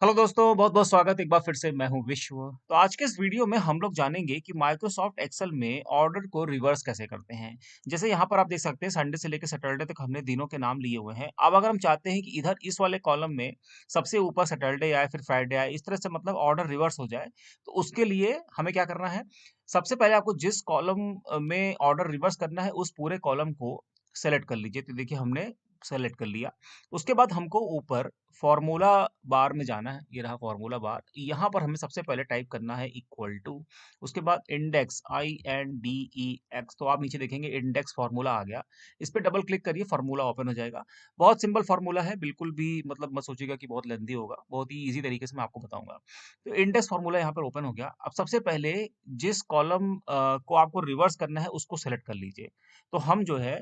Hello दोस्तों, बहुत बहुत स्वागत एक बार फिर से। मैं हूं विश्व। तो आज के इस वीडियो में हम लोग जानेंगे कि माइक्रोसॉफ्ट एक्सेल में ऑर्डर को रिवर्स कैसे करते हैं। जैसे यहाँ पर आप देख सकते हैं, संडे से लेकर सैटरडे तक हमने दिनों के नाम लिए हुए हैं। अब अगर हम चाहते हैं कि इधर इस वाले कॉलम में सबसे ऊपर सैटरडे आए, फिर फ्राइडे आए, इस तरह से मतलब ऑर्डर रिवर्स हो जाए, तो उसके लिए हमें क्या करना है। सबसे पहले आपको जिस कॉलम में ऑर्डर रिवर्स करना है उस पूरे कॉलम को सेलेक्ट कर लीजिए। तो देखिए हमने सेलेक्ट कर लिया। उसके बाद हमको ऊपर फॉर्मूला बार में जाना है। ये रहा फॉर्मूला बार। यहाँ पर हमें सबसे पहले टाइप करना है इक्वल टू, उसके बाद इंडेक्स INDEX। तो आप नीचे देखेंगे इंडेक्स फॉर्मूला आ गया। इस पे डबल क्लिक करिए, फॉर्मूला ओपन हो जाएगा। बहुत सिंपल फॉर्मूला है, बिल्कुल भी मतलब मत सोचिएगा कि बहुत लेंथी होगा। बहुत ही इजी तरीके से मैं आपको बताऊंगा। तो इंडेक्स फॉर्मूला यहाँ पर ओपन हो गया। अब सबसे पहले जिस कॉलम को आपको रिवर्स करना है उसको सेलेक्ट कर लीजिए। तो हम जो है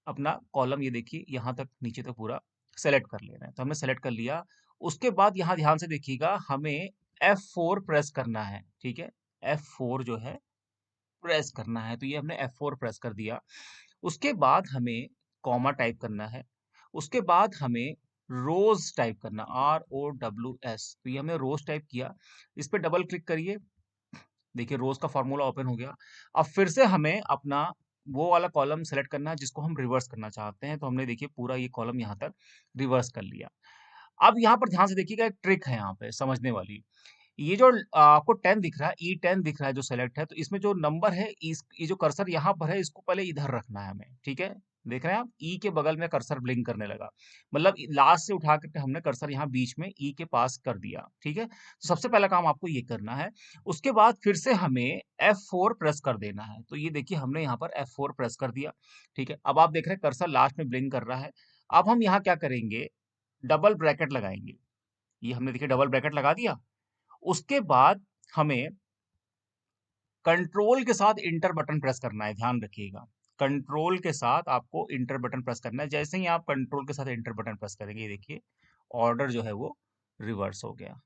अपना कॉलम, ये देखिए यहाँ तक नीचे तक पूरा सेलेक्ट कर लेना है। तो हमने सेलेक्ट कर लिया। उसके बाद यहाँ ध्यान से देखिएगा, हमें F4 प्रेस करना है। ठीक है, F4 जो है प्रेस करना है। तो ये हमने F4 प्रेस कर दिया। उसके बाद हमें कॉमा टाइप करना है। उसके बाद हमें रोज टाइप करना, ROWS। तो ये हमने रोज टाइप किया। इस पे डबल क्लिक करिए। देखिए रोज का फॉर्मूला ओपन हो गया। अब फिर से हमें अपना वो वाला कॉलम सेलेक्ट करना है जिसको हम रिवर्स करना चाहते हैं। तो हमने देखिए पूरा ये कॉलम यहाँ तक रिवर्स कर लिया। अब यहाँ पर ध्यान से देखिएगा, एक ट्रिक है यहाँ पे समझने वाली। ये जो आपको 10 दिख रहा है, E10 दिख रहा है जो सेलेक्ट है, तो इसमें जो नंबर है, इस ये जो कर्सर यहाँ पर है, इसको पहले इधर रखना है हमें। ठीक है, देख रहे हैं आप, ई के बगल में कर्सर ब्लिंक करने लगा। मतलब लास्ट से उठा करके हमने कर्सर यहाँ बीच में ई के पास कर दिया। ठीक है, तो सबसे पहला काम आपको ये करना है। उसके बाद फिर से हमें F4 प्रेस कर देना है। तो ये देखिए हमने यहाँ पर F4 प्रेस कर दिया। ठीक है, अब आप देख रहे हैं कर्सर लास्ट में ब्लिंक कर रहा है। अब हम यहाँ क्या करेंगे, डबल ब्रैकेट लगाएंगे। ये हमने देखिए डबल ब्रैकेट लगा दिया। उसके बाद हमें कंट्रोल के साथ इंटर बटन प्रेस करना है। ध्यान रखिएगा, कंट्रोल के साथ आपको इंटर बटन प्रेस करना है। जैसे ही आप कंट्रोल के साथ इंटर बटन प्रेस करेंगे, ये देखिए ऑर्डर जो है वो रिवर्स हो गया।